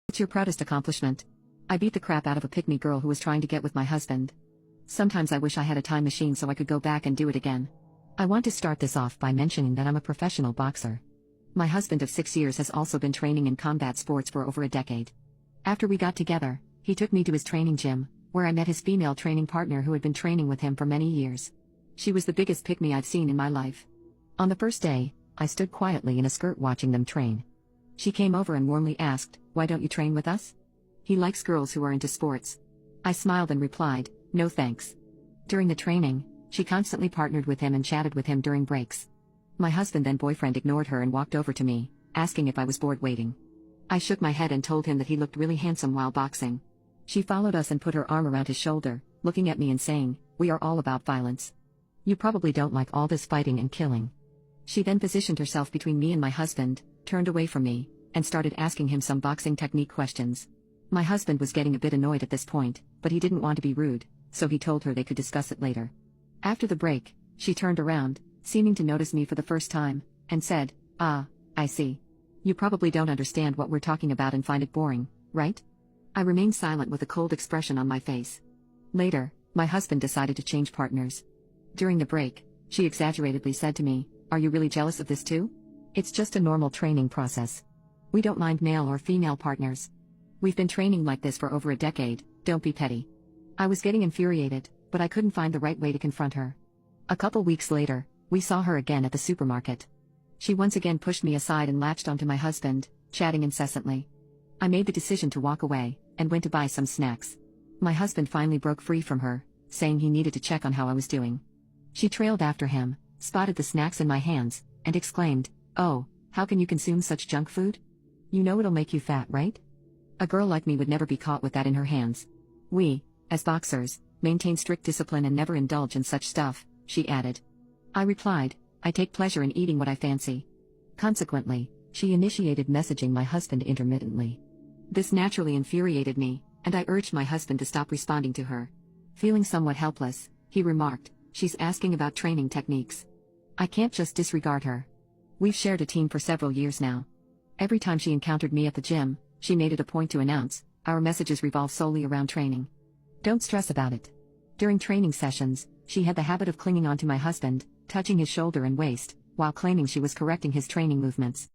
What's your proudest accomplishment? I beat the crap out of a pick-me girl who was trying to get with my husband. Sometimes I wish I had a time machine so I could go back and do it again. I want to start this off by mentioning that I'm a professional boxer. My husband of 6 years has also been training in combat sports for over a decade. After we got together, he took me to his training gym, where I met his female training partner who had been training with him for many years. She was the biggest pick-me I've seen in my life. On the first day, I stood quietly in a skirt watching them train. She came over and warmly asked, "Why don't you train with us?" He likes girls who are into sports. I smiled and replied, "No thanks." During the training, she constantly partnered with him and chatted with him during breaks. My husband then boyfriend ignored her and walked over to me, asking if I was bored waiting. I shook my head and told him that he looked really handsome while boxing. She followed us and put her arm around his shoulder, looking at me and saying, "We are all about violence. You probably don't like all this fighting and killing." She then positioned herself between me and my husband, turned away from me, and started asking him some boxing technique questions. My husband was getting a bit annoyed at this point, but he didn't want to be rude, so he told her they could discuss it later. After the break, she turned around, seeming to notice me for the first time, and said, "Ah, I see. You probably don't understand what we're talking about and find it boring, right?" I remained silent with a cold expression on my face. Later, my husband decided to change partners. During the break, she exaggeratedly said to me, "Are you really jealous of this too? It's just a normal training process. We don't mind male or female partners. We've been training like this for over a decade, don't be petty." I was getting infuriated, but I couldn't find the right way to confront her. A couple weeks later, we saw her again at the supermarket. She once again pushed me aside and latched onto my husband, chatting incessantly. I made the decision to walk away, and went to buy some snacks. My husband finally broke free from her, saying he needed to check on how I was doing. She trailed after him, spotted the snacks in my hands, and exclaimed, "Oh, how can you consume such junk food? You know it'll make you fat, right? A girl like me would never be caught with that in her hands. We, as boxers, maintain strict discipline and never indulge in such stuff," she added. I replied, "I take pleasure in eating what I fancy." Consequently, she initiated messaging my husband intermittently. This naturally infuriated me, and I urged my husband to stop responding to her. Feeling somewhat helpless, he remarked, "She's asking about training techniques. I can't just disregard her. We've shared a team for several years now. Every time she encountered me at the gym, she made it a point to announce, our messages revolve solely around training. Don't stress about it." During training sessions, she had the habit of clinging onto my husband, touching his shoulder and waist, while claiming she was correcting his training movements.